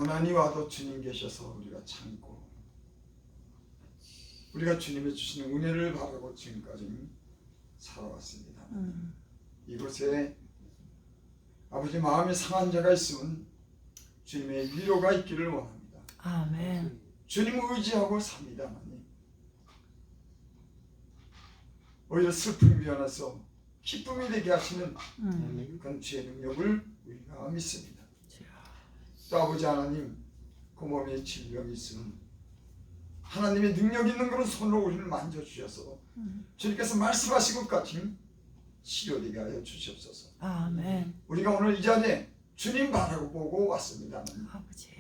고난이 와도 주님 계셔서 우리가 참고 우리가 주님이 주시는 은혜를 바라고 지금까지 살아왔습니다. 이곳에 아버지 마음이 상한 자가 있으면 주님의 위로가 있기를 원합니다. 아멘. 주님 의지하고 삽니다. 하나님. 오히려 슬픔이 변해서 기쁨이 되게 하시는 그런 주의 능력을 우리가 믿습니다. 또 아버지 하나님, 그 몸에 질병이 있으면 하나님의 능력 있는 그런 손으로 우리를 만져주셔서 주님께서 말씀하신 것까지 치료되게 하여 주시옵소서. 아멘. 우리가 오늘 이 자리에 주님 바라고 보고 왔습니다. 하나님. 아버지.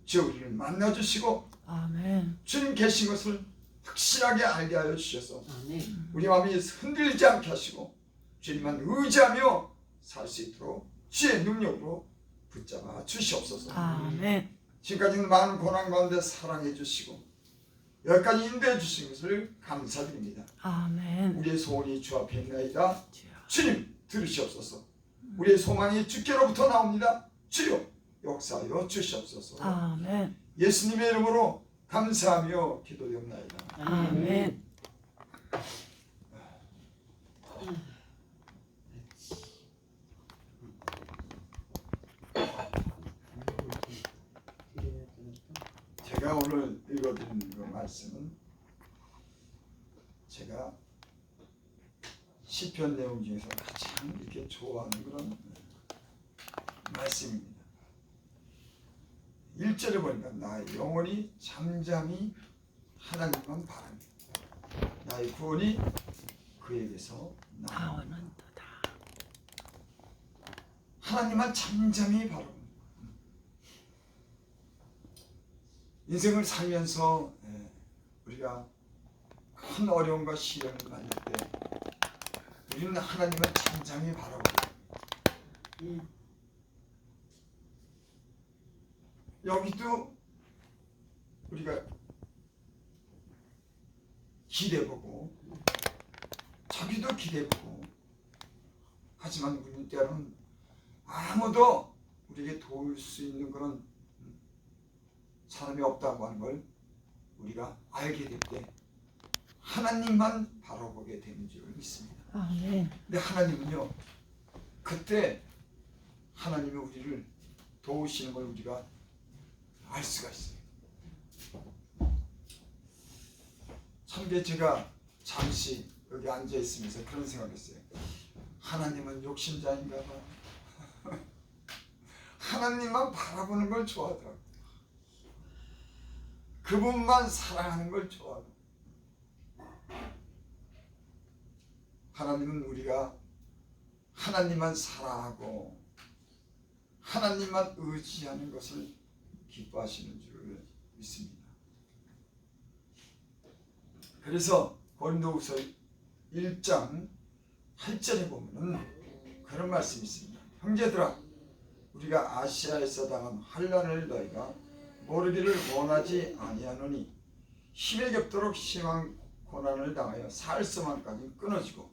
주 우리를 만나주시고 아멘. 주님 계신 것을 확실하게 알게 하여 주셔서 아멘. 우리 마음이 흔들리지 않게 하시고 주님만 의지하며 살 수 있도록 주의 능력으로 붙잡아 주시옵소서. 아멘. 지금까지는 많은 고난 가운데 사랑해 주시고 여기까지 인도해 주신 것을 감사드립니다. 아멘. 우리의 소원이 주 앞에 있나이다. 주여. 주님 들으시옵소서. 우리의 소망이 주께로부터 나옵니다. 주여 역사하여 주시옵소서. 아멘. 예수님의 이름으로 감사하며 기도드립니다. 아멘. 제가 오늘 읽어드리는 그 말씀은 제가 시편 내용 중에서 가장 이렇게 좋아하는 그런 말씀입니다. 1절에 보니까 나의 영혼이 잠잠히 하나님만 바랍니다. 나의 구원이 그에게서 나오는도다. 하나님만 잠잠히 바라봅니다. 인생을 살면서 우리가 큰 어려움과 시련을 만날 때 우리는 하나님을 잠잠히 바라보고 여기도 우리가 기대보고 저기도 기대보고 하지만 우리는 때로는 아무도 우리에게 도울 수 있는 그런 사람이 없다고 하는 걸 우리가 알게 될 때 하나님만 바라보게 되는 줄 믿습니다. 아멘. 근데 하나님은요, 그때 하나님이 우리를 도우시는 걸 우리가 알 수가 있어요. 참 제가 잠시 여기 앉아 있으면서 그런 생각했어요. 하나님은 욕심자인가 봐. 하나님만 바라보는 걸 좋아하더라고요. 그분만 사랑하는 걸 좋아하고 하나님은 우리가 하나님만 사랑하고 하나님만 의지하는 것을 기뻐하시는 줄 믿습니다. 그래서 고린도후서 1장 8절에 보면은 그런 말씀이 있습니다. 형제들아, 우리가 아시아에서 당한 환난을 너희가 모르기를 원하지 아니하노니 힘에 겹도록 심한 고난을 당하여 살수만까지 끊어지고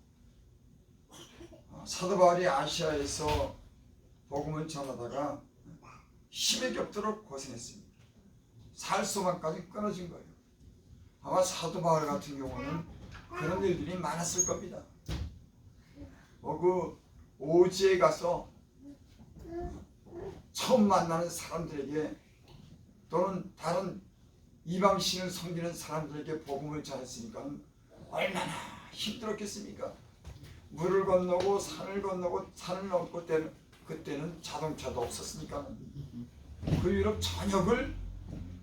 사도 바울이 아시아에서 복음을 전하다가 힘에 겹도록 고생했습니다. 살수만까지 끊어진 거예요. 아마 사도 바울 같은 경우는 그런 일들이 많았을 겁니다. 그 오지에 가서 처음 만나는 사람들에게 또는 다른 이방신을 섬기는 사람들에게 복음을 전했으니까 얼마나 힘들었겠습니까? 물을 건너고 산을 건너고 산을 넘고 그때는 자동차도 없었으니까 그 유럽 전역을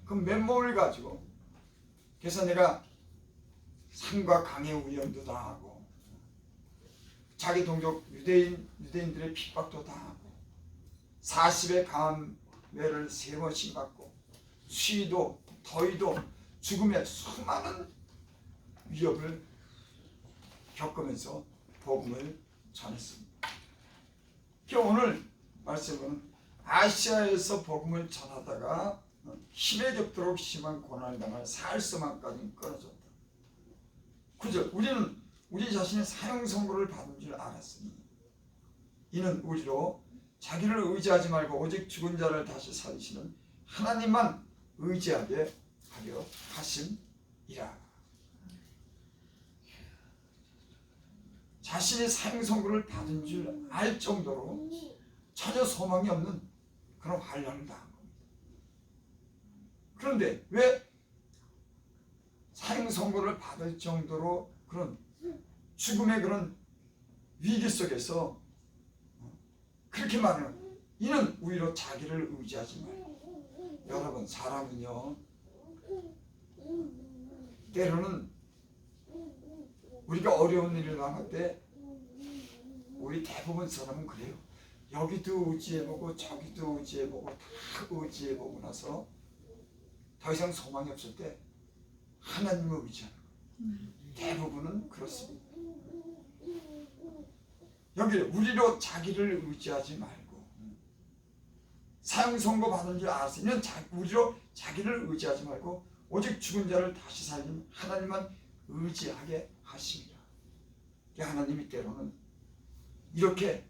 그 맨몸을 가지고 그래서 내가 산과 강의 우연도 당하고 자기 동족 유대인들의 핍박도 당하고 40의 감매를 3번씩 받고 수위도 더위도 죽음의 수많은 위협을 겪으면서 복음을 전했습니다. 오늘 말씀은 아시아에서 복음을 전하다가 힘에 겹도록 심한 고난을 당할 살수만까지 끊어졌다. 9절, 우리는 우리 자신의 사형 선고를 받은 줄 알았으니 이는 우리로 자기를 의지하지 말고 오직 죽은 자를 다시 살리시는 하나님만 의지하게 하려 하심이라. 자신이 사형 선고를 받은 줄 알 정도로 전혀 소망이 없는 그런 환난을 당한 겁니다. 그런데 왜 사형 선고를 받을 정도로 그런 죽음의 그런 위기 속에서 그렇게 말하는, 이는 오히려 자기를 의지하지 말고. 여러분, 사람은요 때로는 우리가 어려운 일을 당할 때 우리 대부분 사람은 그래요. 여기도 의지해보고 저기도 의지해보고 다 의지해보고 나서 더 이상 소망이 없을 때 하나님을 의지하는 거예요. 대부분은 그렇습니다. 여기 우리로 자기를 의지하지 말고, 사형 선고 받은 줄 알았으면 우리로 자기를 의지하지 말고 오직 죽은 자를 다시 살린 하나님만 의지하게 하십니다. 하나님이 때로는 이렇게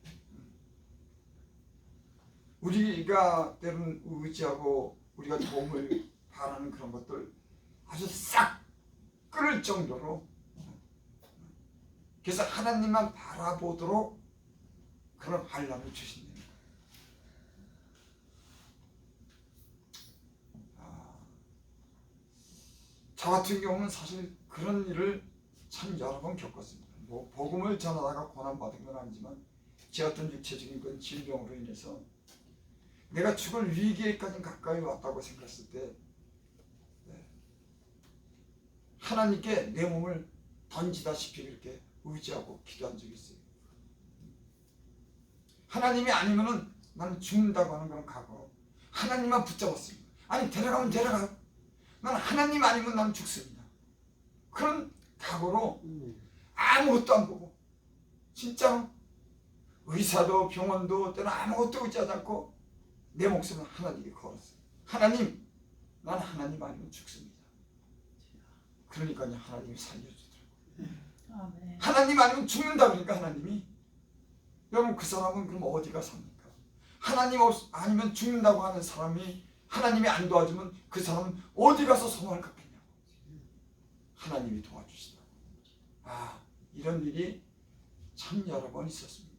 우리가 때로는 의지하고 우리가 도움을 바라는 그런 것들 아주 싹 끊을 정도로, 그래서 하나님만 바라보도록 그런 환난을 주신다. 저 같은 경우는 사실 그런 일을 참 여러 번 겪었습니다. 뭐 복음을 전하다가 고난받은 건 아니지만 제 어떤 육체적인 그런 질병으로 인해서 내가 죽을 위기에까지 가까이 왔다고 생각했을 때 하나님께 내 몸을 던지다시피 그렇게 의지하고 기도한 적이 있어요. 하나님이 아니면은 나는 죽는다고 하는 그런 각오로 하나님만 붙잡았습니다. 아니 데려가면 데려가요. 나는 하나님 아니면 나는 죽습니다. 그런 각오로 아무것도 안 보고, 진짜로 의사도 병원도 때는 아무것도 의지하지 않고 내 목숨을 하나님께 걸었어요. 하나님, 난 하나님 아니면 죽습니다. 그러니까 하나님이 살려주더라고요. 하나님 아니면 죽는다 그러니까 하나님이. 여러분, 그 사람은 그럼 어디가 삽니까? 하나님 아니면 죽는다고 하는 사람이 하나님이 안 도와주면 그 사람은 어디 가서 소망을 갖겠냐고. 하나님이 도와주시더라고요. 이런 일이 참 여러 번 있었습니다.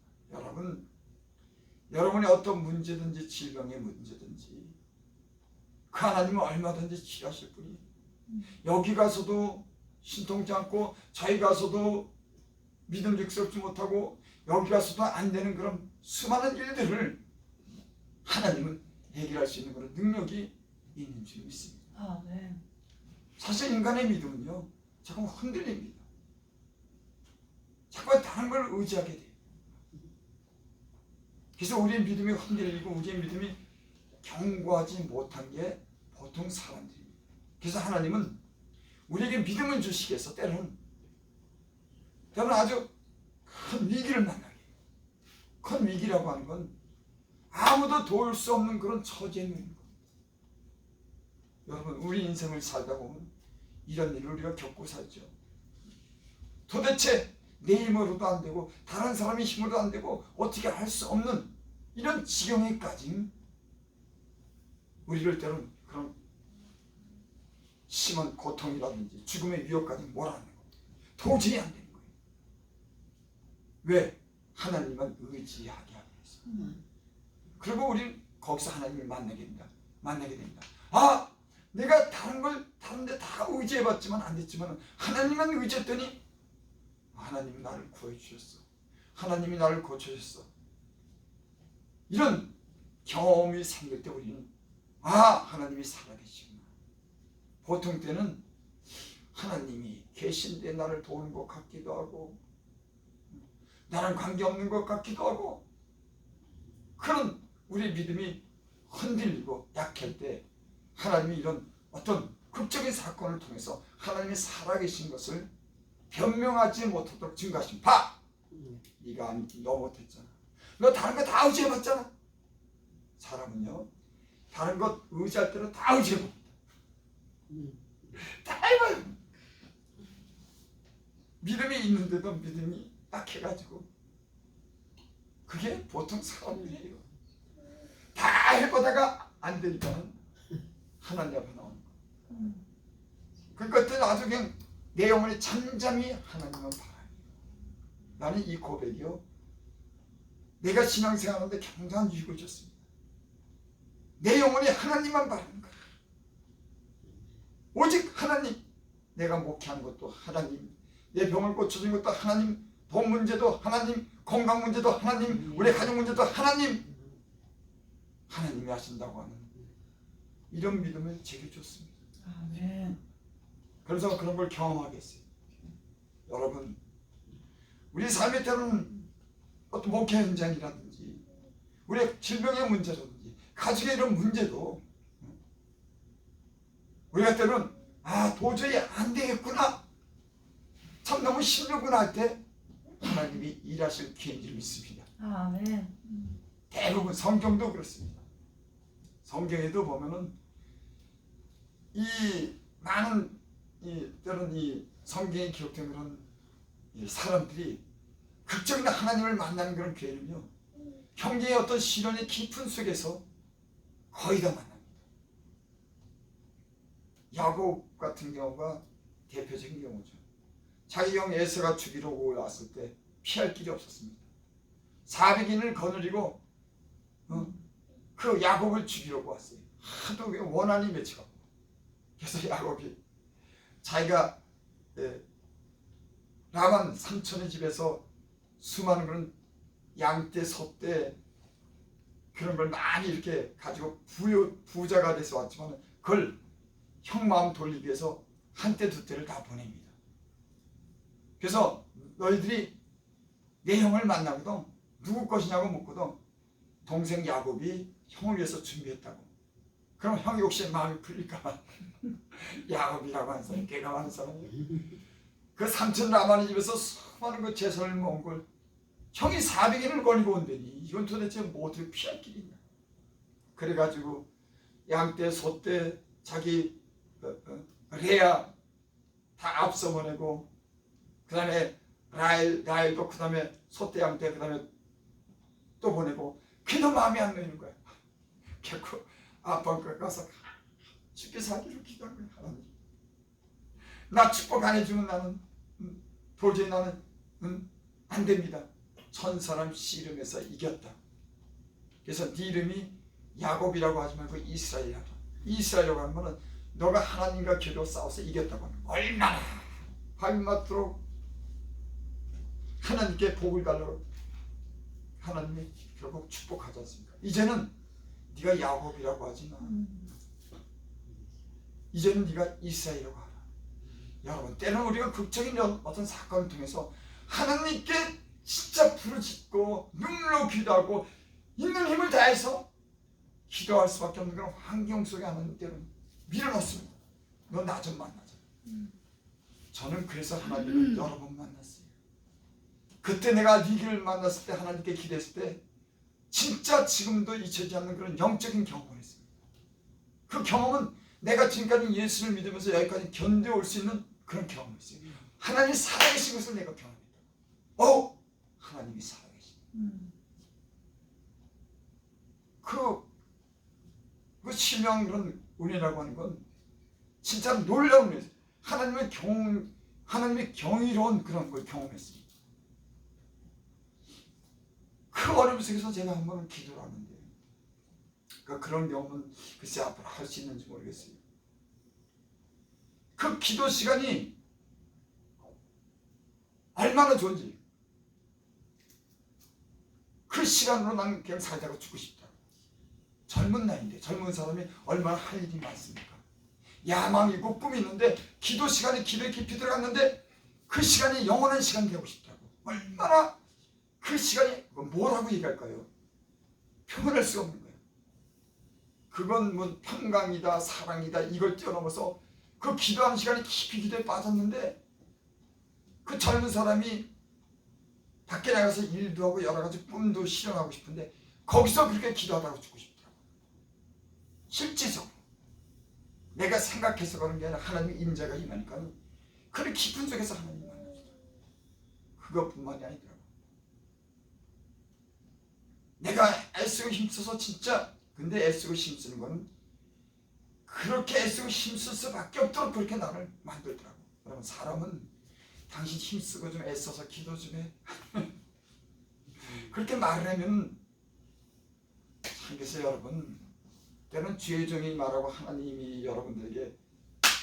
여러분이 어떤 문제든지 질병의 문제든지 그 하나님은 얼마든지 치료하실 분이, 여기 가서도 신통치 않고 저희 가서도 믿음직스럽지 못하고 여기 가서도 안 되는 그런 수많은 일들을 하나님은 해결할 수 있는 그런 능력이 있는 줄 믿습니다. 사실 인간의 믿음은요 자꾸 흔들립니다. 자꾸 다른 걸 의지하게 돼요. 그래서 우리의 믿음이 흔들리고 우리의 믿음이 견고하지 못한 게 보통 사람들입니다. 그래서 하나님은 우리에게 믿음을 주시기 위해서 때로는 아주 큰 위기를 만나게 해요. 큰 위기라고 하는 건 아무도 도울 수 없는 그런 처지에 있는 겁니다. 여러분, 우리 인생을 살다 보면 이런 일을 우리가 겪고 살죠. 도대체 내 힘으로도 안 되고 다른 사람의 힘으로도 안 되고 어떻게 할 수 없는 이런 지경에까지 우리를 때로는 그런 심한 고통이라든지 죽음의 위협까지 몰아넣는 겁니다. 도저히 안 되는 거예요. 왜? 하나님만 의지하게 하기 위해서. 그리고 우리는 거기서 하나님을 만나게 됩니다. 내가 다른 데 다 의지해봤지만 안 됐지만 하나님만 의지했더니 하나님이 나를 구해주셨어. 하나님이 나를 고쳐주셨어. 이런 경험이 생길 때 우리는 하나님이 살아계시구나. 보통 때는 하나님이 계신데 나를 도우는 것 같기도 하고 나랑 관계없는 것 같기도 하고, 그런 우리 믿음이 흔들리고 약할 때 하나님이 이런 어떤 극적인 사건을 통해서 하나님이 살아계신 것을 변명하지 못하도록 증거하신. 네가 너 못했잖아. 너 다른 거 다 의지해봤잖아. 사람은요 다른 것 의지할 때는 다 의지해봅니다. 다 해봐요. 믿음이 있는데도 믿음이 약해가지고, 그게 보통 사람들이에요. 다 해보다가 안 되니까는 하나님 앞에 나오는 거예요. 그것들은 아주 그냥 내 영혼이 잠잠히 하나님만 바라요. 나는 이 고백이요, 내가 신앙생활하는데 굉장한 유익을 줬습니다. 내 영혼이 하나님만 바라는 거예요. 오직 하나님. 내가 목회하는 것도 하나님, 내 병을 고쳐준 것도 하나님, 돈 문제도 하나님, 건강 문제도 하나님, 우리 가족 문제도 하나님, 하나님이 하신다고 하는 이런 믿음을 제게 줬습니다. 아멘. 그래서 그런 걸 경험하게 했어요. 여러분, 우리 삶의 때로는 어떤 목회 현장이라든지 우리의 질병의 문제라든지 가족의 이런 문제도 우리가 때로는 도저히 안 되겠구나, 참 너무 힘들구나 할 때 하나님이 일하실 기회를 믿습니다. 아멘. 대부분 성경도 그렇습니다. 성경에도 보면은 이 많은 때로는 이 성경에 기록된 그런 이 사람들이 극적인 하나님을 만나는 그런 기회는요, 형제의 어떤 시련의 깊은 속에서 거의 다 만납니다. 야곱 같은 경우가 대표적인 경우죠. 자기 형 에서가 죽이러 올라왔을 때 피할 길이 없었습니다. 400인을 거느리고 그 야곱을 죽이려고 왔어요. 하도 원한이 맺혀갖고. 그래서 야곱이 자기가 라반 삼촌의 집에서 수많은 그런 양떼, 소떼 그런 걸 많이 이렇게 가지고 부자가 돼서 왔지만 그걸 형 마음 돌리기 위해서 한 떼 두 떼를 다 보냅니다. 그래서 너희들이 내 형을 만나거든 누구 것이냐고 묻거든 동생 야곱이 형을 위해서 준비했다고. 그럼 형이 혹시 마음이 풀릴까? 야곱이라고 하는 사람이 개가 많은 사람이에요. 그 삼촌 라반의 집에서 수많은 그 재산을 모은 걸 형이 400인을 거니고 온다니 이건 도대체 뭐 어떻게 피할 길이 있냐. 그래가지고 양떼, 소떼, 자기 레아 다 앞서 보내고 그 다음에 라헬도 그 다음에 소떼, 양떼 그 다음에 또 보내고 그래도 마음이 안 놓이는 거야. 결국 아빠가 가서 쉽게 살기로 기도한 거야. 하나님 나 축복 안 해주면 나는 도저히 나는 안 됩니다. 천사람 씨름에서 이겼다. 그래서 네 이름이 야곱이라고 하지 말고 이스라엘이라고. 이스라엘이라고 하면 너가 하나님과 기도 싸워서 이겼다고 하는 거야. 얼마나 발맞도록 하나님께 복을 달라고 하나님이 결국 축복하지 않습니까? 이제는 네가 야곱이라고 하지 마. 이제는 네가 이스라엘이라고 하라. 여러분, 때는 우리가 극적인 어떤 사건을 통해서 하나님께 진짜 부르짖고 눈물로 기도하고 있는 힘을 다해서 기도할 수밖에 없는 그런 환경 속에 하나님 때는 밀어넣습니다. 너 나 좀 만나자. 저는 그래서 하나님을 여러 번 만났어요. 그때 내가 네 길을 만났을 때 하나님께 기도했을 때 진짜 지금도 잊혀지지 않는 그런 영적인 경험을 했습니다. 그 경험은 내가 지금까지 예수를 믿으면서 여기까지 견뎌올 수 있는 그런 경험을 했어요. 하나님이 살아계신 것을 내가 경험했다. 하나님이 살아계신 그 신령 그런 은혜라고 하는 건 진짜 놀라운 은혜예요. 하나님의 경이로운 그런 걸 경험했습니다. 그 어려움 속에서 제가 한 번은 기도를 하는데 그런 경험은 글쎄 앞으로 할 수 있는지 모르겠어요. 그 기도 시간이 얼마나 좋은지 그 시간으로 난 그냥 살다가 죽고 싶다. 젊은 나이인데 젊은 사람이 얼마나 할 일이 많습니까? 야망이 있고 꿈이 있는데 기도 시간에 기도에 깊이 들어갔는데 그 시간이 영원한 시간이 되고 싶다고. 얼마나 그 시간이 뭐라고 얘기할까요? 표현할 수가 없는 거예요. 그건 뭐 평강이다 사랑이다 이걸 뛰어넘어서 그 기도하는 시간이 깊이 기도에 빠졌는데 그 젊은 사람이 밖에 나가서 일도 하고 여러 가지 꿈도 실현하고 싶은데 거기서 그렇게 기도하다가 죽고 싶더라고. 실제적으로 내가 생각해서 그런 게 아니라 하나님의 임재가 임하니까 그런 깊은 속에서 하나님 만나주더라고. 그것뿐만이 아니더라고. 내가 애쓰고 힘써서 진짜 근데 애쓰고 힘쓰는 거는 그렇게 애쓰고 힘쓸 수밖에 없도록 그렇게 나를 만들더라고. 여러분, 사람은 당신 힘쓰고 좀 애써서 기도 좀 해. 그렇게 말하면 참겠어요. 여러분, 때는 주의 종이 말하고 하나님이 여러분들에게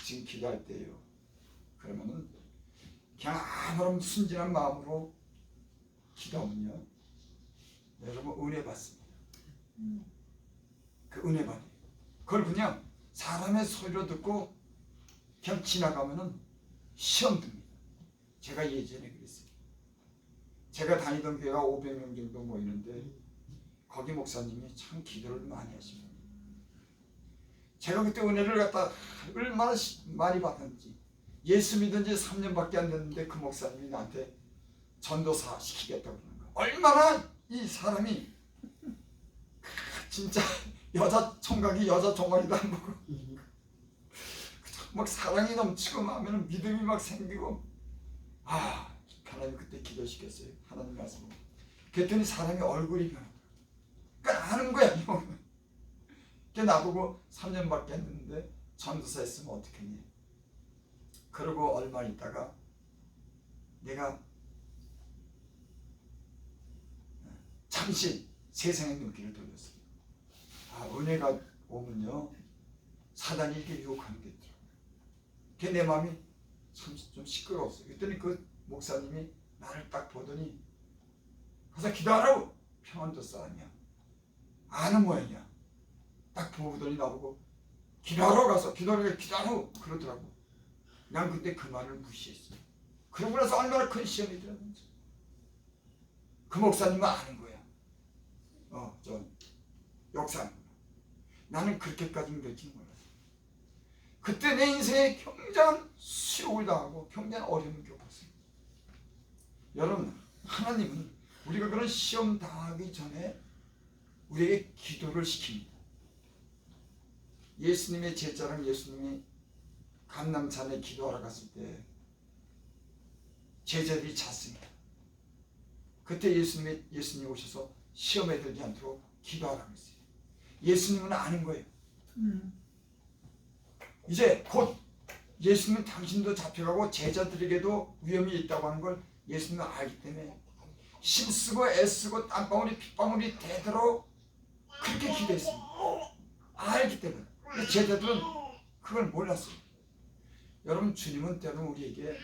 지금 기도할 때예요. 그러면은 그냥 아무런 순진한 마음으로 기도하면요, 여러분 은혜 받습니다. 그 은혜 받아요. 그걸 그냥 사람의 소리로 듣고 그냥 지나가면은 시험 듭니다. 제가 예전에 그랬어요. 제가 다니던 교회가 500명 정도 모이는데 거기 목사님이 참 기도를 많이 하십니다. 제가 그때 은혜를 갖다 얼마나 많이 받았는지, 예수 믿은 지 3년밖에 안 됐는데 그 목사님이 나한테 전도사 시키겠다고 그러는 거야. 얼마나 이 사람이 진짜 여자 총각이 여자 종아리도 안 보고 막 사랑이 넘치고 마음에는 믿음이 막 생기고, 하나님 그때 기도시켰어요. 하나님 말씀. 그랬더니 사람이 얼굴이 변하더라고. 그러니까 아는 거야. 그게 나보고 3년밖에 안 됐는데 전도사 했으면 어떡했니? 그러고 얼마 있다가 내가 잠시 세상의 눈길을 돌렸어요. 은혜가 오면요, 사단이 이렇게 유혹하는 게 있더라고요. 그게 내 마음이 참 좀 시끄러웠어요. 그랬더니 그 목사님이 나를 딱 보더니 가서 기도하라고. 평안도 사람이야. 아는 모양이야. 딱 보더니 나보고 기도하러 가서 기도하라고 그러더라고. 난 그때 그 말을 무시했어요. 그러고 나서 얼마나 큰 시험이 들었는지. 그 목사님은 아는 거야. 저 역사하는 거야. 나는 그렇게까지 믿을지 몰랐어. 그때 내 인생에 굉장한 수욕을 당하고 굉장한 어려움을 겪었어요. 여러분, 하나님은 우리가 그런 시험 당하기 전에 우리에게 기도를 시킵니다. 예수님의 제자랑 예수님이 감람산에 기도하러 갔을 때 제자들이 잤습니다. 그때 예수님이 오셔서 시험에 들지 않도록 기도하라고 했어요. 예수님은 아는 거예요. 이제 곧 예수님은 당신도 잡혀가고 제자들에게도 위험이 있다고 하는 걸 예수님은 알기 때문에 힘쓰고 애쓰고 땀방울이 핏방울이 되도록 그렇게 기도했습니다. 알기 때문에. 근데 제자들은 그걸 몰랐어요. 여러분, 주님은 때로는 우리에게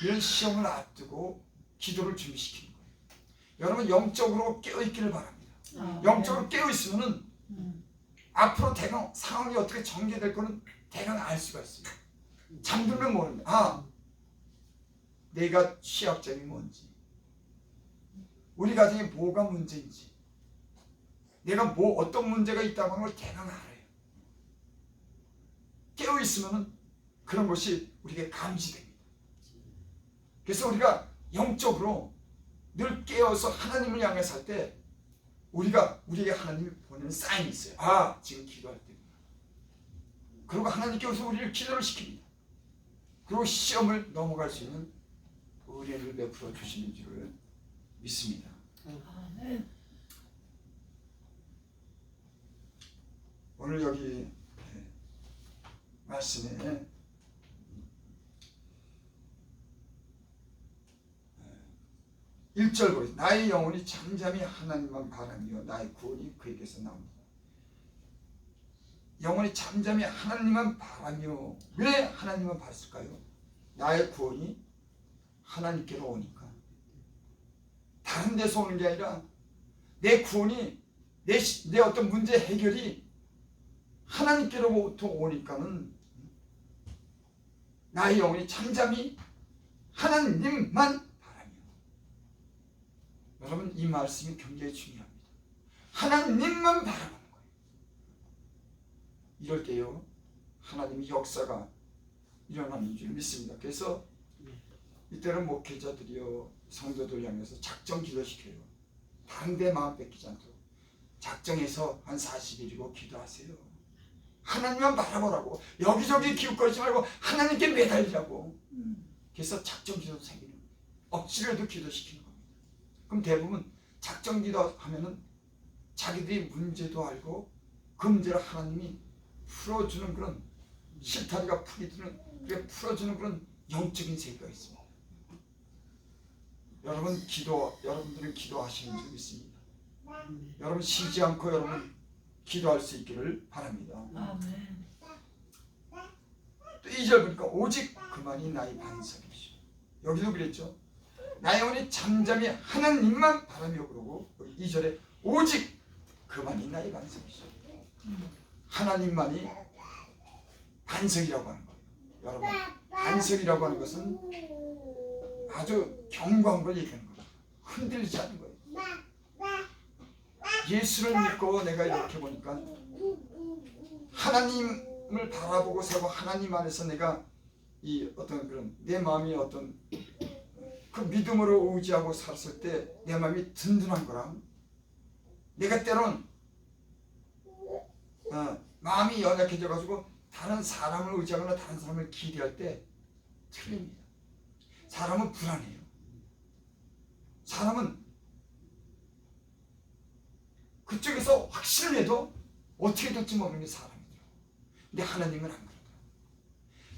이런 시험을 앞두고 기도를 준비시키는 거예요. 여러분, 영적으로 깨어있기를 바랍니다. 영적으로 깨어있으면 앞으로 대강 상황이 어떻게 전개될 거는 대강 알 수가 있어요. 잠들면 모릅니다. 내가 취약점이 뭔지, 우리 가정에 뭐가 문제인지, 내가 어떤 문제가 있다고 하는 걸 대강 알아요. 깨어있으면 그런 것이 우리에게 감지됩니다. 그래서 우리가 영적으로 늘 깨어서 하나님을 향해 살 때 우리에게 하나님이 보내는 사인이 있어요. 지금 기도할 때구나. 그리고 하나님께서 우리를 기도를 시킵니다. 그리고 시험을 넘어갈 수 있는 은혜를 베풀어 주시는 줄을 믿습니다. 오늘 여기 말씀에 1절 보세요. 나의 영혼이 잠잠히 하나님만 바라며 나의 구원이 그에게서 나옵니다. 영혼이 잠잠히 하나님만 바라며, 왜 하나님만 바랐을까요? 나의 구원이 하나님께로 오니까. 다른 데서 오는 게 아니라 내 구원이 내 어떤 문제 해결이 하나님께로부터 오니까는 나의 영혼이 잠잠히 하나님만 바라며. 여러분, 이 말씀이 굉장히 중요합니다. 하나님만 바라보는 거예요. 이럴 때요, 하나님의 역사가 일어나는 줄 믿습니다. 그래서 이때는 목회자들이요, 성도들 향해서 작정 기도시켜요. 다른 데 마음 뺏기지 않도록 작정해서 한 40일이고 기도하세요. 하나님만 바라보라고. 여기저기 기웃거리지 말고 하나님께 매달리라고. 그래서 작정 기도 생기는 거예요. 억지로도 기도시키는 겁니다. 그럼 대부분 작정 기도 하면은 자기들이 문제도 알고 그 문제를 하나님이 풀어주는 그런 실타리가 풀어주는 그런 영적인 세계가 있습니다. 여러분들은 기도하시는 줄 믿습니다. 여러분 쉬지 않고 여러분 기도할 수 있기를 바랍니다. 아멘. 또 2절 보니까 오직 그만이 나의 반석이시오. 여기도 그랬죠. 나의 영혼이 잠잠히 하나님만 바라며 그러고 2절에 오직 그만이 나의 반석이시오. 하나님만이 반석이라고 하는 거예요. 여러분 반석이라고 하는 것은 아주 견고한 걸 얘기하는 거예요. 흔들리지 않는 거예요. 예수를 믿고 내가 이렇게 보니까 하나님을 바라보고 살고 하나님 안에서 내가 이 어떤 그런 내 마음이 어떤 그 믿음으로 의지하고 살았을 때 내 마음이 든든한 거랑 내가 때론 마음이 연약해져 가지고 다른 사람을 의지하거나 다른 사람을 기대할 때 틀립니다. 사람은 불안해요. 사람은 그쪽에서 확신을 해도 어떻게 될지 모르는 게 사람이더라고요. 근데 하나님은 안 그러더라고요.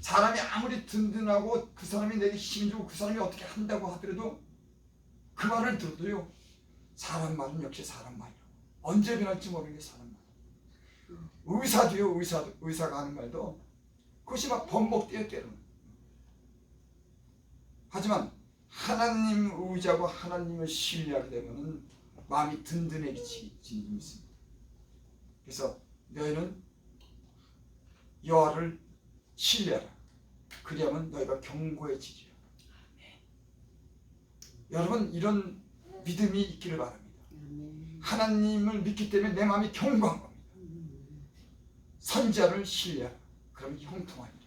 사람이 아무리 든든하고 그 사람이 내게 힘을 주고 그 사람이 어떻게 한다고 하더라도 그 말을 들어도요, 사람 말은 역시 사람 말이라고. 언제 변할지 모르는 게 사람 말. 의사도요, 의사가 하는 말도 그것이 막 번복돼요, 때로는. 하지만 하나님 의지하고 하나님을 신뢰하게 되면은 마음이 든든해지는 있습니다. 그래서 너희는 여호와를 신뢰하라. 그리하면 너희가 견고해지리라. 여러분 이런 믿음이 있기를 바랍니다. 하나님을 믿기 때문에 내 마음이 견고한 겁니다. 선지자를 신뢰하라. 그러면 형통하리라.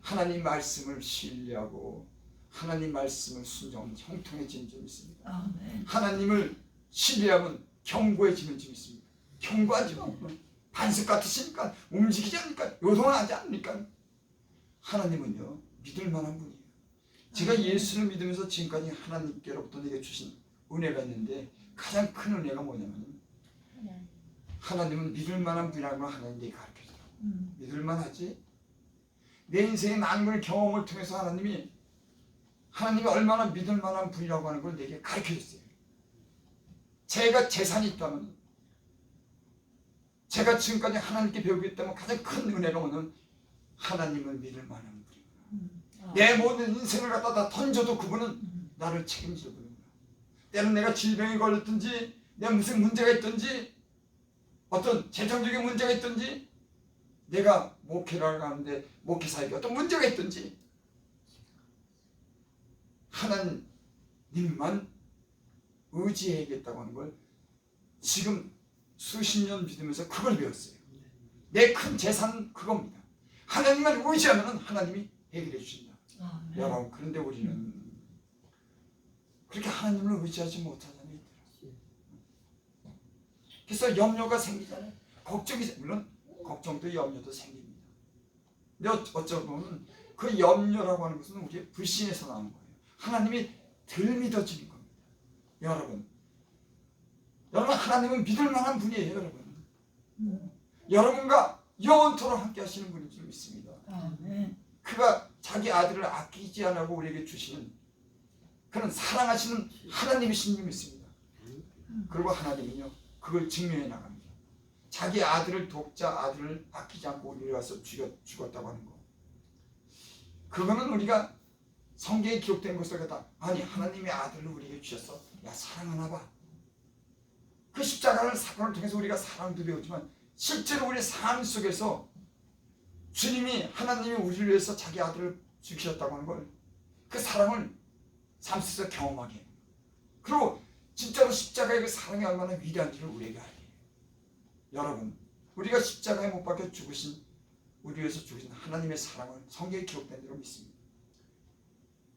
하나님 말씀을 신뢰하고 하나님 말씀을 순종하면 형통해지는 줄 믿습니다. 아멘. 하나님을 신뢰하면 견고해지는 줄 믿습니다. 견고하지 뭐. 반석 같으시니까 움직이지 않으니까 요동하지 않으니까. 하나님은요 믿을 만한 분이에요. 제가 예수를 믿으면서 지금까지 하나님께로부터 내게 주신 은혜가 있는데 가장 큰 은혜가 뭐냐면 하나님은 믿을 만한 분이라는 걸 하나님 내게 가르쳐주더라고요. 믿을 만하지? 내 인생의 많은 걸 경험을 통해서 하나님이 얼마나 믿을 만한 분이라고 하는 걸 내게 가르쳐줬어요. 제가 재산이 있다면, 제가 지금까지 하나님께 배우고 있다면 가장 큰 은혜가 뭐냐면 하나님을 믿을 만한 분이구나. 내 모든 인생을 갖다 다 던져도 그분은 나를 책임질 분이구나. 때는 내가 질병에 걸렸든지 내가 무슨 문제가 있든지 어떤 재정적인 문제가 있든지 내가 목회를 하는데 목회사에게 어떤 문제가 있든지 하나님만 의지해야겠다고 하는 걸 지금 수십 년 믿으면서 그걸 배웠어요. 내 큰 재산은 그겁니다. 하나님만 의지하면 하나님이 해결해 주신다. 여러분 그런데 우리는 그렇게 하나님을 의지하지 못하잖아요. 그래서 염려가 생기잖아요. 물론 걱정도 염려도 생깁니다. 근데 어쩌면 그 염려라고 하는 것은 우리의 불신에서 나오는 거예요. 하나님이 덜 믿어지는 겁니다. 여러분 하나님은 믿을 만한 분이에요. 여러분 여러분과 영원토록 함께 하시는 분인 줄 믿습니다. 아멘. 그가 자기 아들을 아끼지 않고 우리에게 주시는 그런 사랑하시는 하나님이신 줄 믿습니다. 그리고 하나님은요 그걸 증명해 나갑니다. 자기 아들을 독자 아들을 아끼지 않고 우리를 와서 죽었다고 하는 거. 그거는 우리가 성경에 기록된 것을 갖다 아니 하나님의 아들을 우리에게 주셨어. 야 사랑하나 봐. 그 십자가를 사건을 통해서 우리가 사랑도 배우지만 실제로 우리 삶 속에서 주님이 하나님이 우리를 위해서 자기 아들을 죽이셨다고 하는 걸 그 사랑을 삶 속에서 경험하게 해요. 그리고 진짜로 십자가의 그 사랑이 얼마나 위대한지를 우리에게 알게 해요. 여러분 우리가 십자가에 못 박혀 죽으신 우리 위해서 죽으신 하나님의 사랑을 성경에 기록된 대로 믿습니다.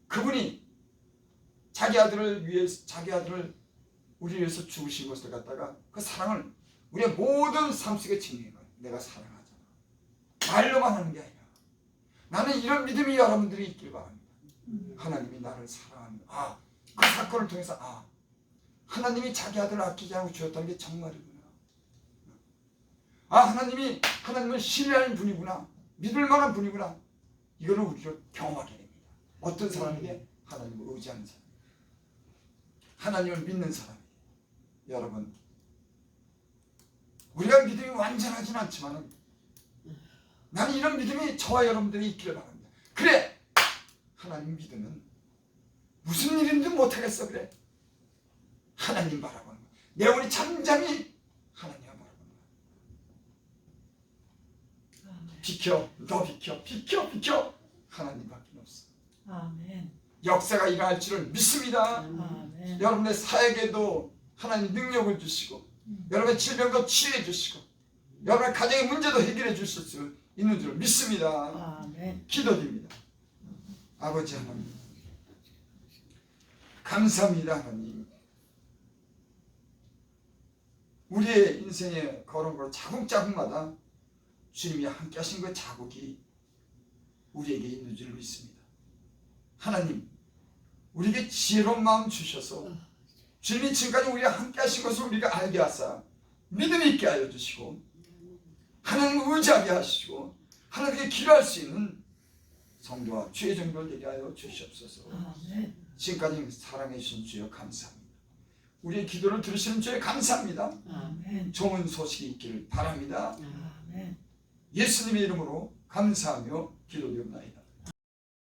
그분이 자기 아들을 우리 위해서 죽으신 것을 갖다가 그 사랑을 우리의 모든 삶 속에 증명해 봐요. 내가 사랑하잖아. 말로만 하는 게 아니라 나는 이런 믿음이 여러분들이 있길 바랍니다. 하나님이 나를 사랑하는 그 사건을 통해서 하나님이 자기 아들을 아끼지 않고 주었다는 게 정말이구나. 하나님은 신뢰하는 분이구나, 믿을 만한 분이구나, 이거는 우리가 경험하게 됩니다. 어떤 사람에게? 하나님을 의지하는 사람, 하나님을 믿는 사람. 여러분, 우리가 믿음이 완전하진 않지만 나는 이런 믿음이 저와 여러분들이 있기를 바랍니다. 그래, 하나님 믿으면 무슨 일인지 못하겠어. 그래, 하나님 바라보는 거야. 내 영혼이 잠잠히 하나님을 바라보는 거야. 비켜, 너 비켜. 하나님밖에 없어. 아멘. 역사가 일어날 줄을 믿습니다. 아멘. 여러분의 사역에도 하나님 능력을 주시고, 여러분의 질병도 치유해 주시고, 여러분의 가정의 문제도 해결해 주실 수 있는 줄 믿습니다. 아멘. 기도드립니다. 아버지 하나님, 감사합니다. 하나님, 우리의 인생에 걸은 걸 자국자국마다 주님이 함께 하신 그 자국이 우리에게 있는 줄 믿습니다. 하나님, 우리에게 지혜로운 마음 주셔서 주님이 지금까지 우리와 함께 하신 것을 우리가 알게 하사 믿음 있게 하여 주시고, 하나님을 의지하게 하시고, 하나님께 기도할 수 있는 성도와 주의 종들 되게 하여 주시옵소서. 아멘. 지금까지 사랑해 주신 주여 감사합니다. 우리의 기도를 들으시는 주여 감사합니다. 아멘. 좋은 소식이 있기를 바랍니다. 아멘. 예수님의 이름으로 감사하며 기도드립니다.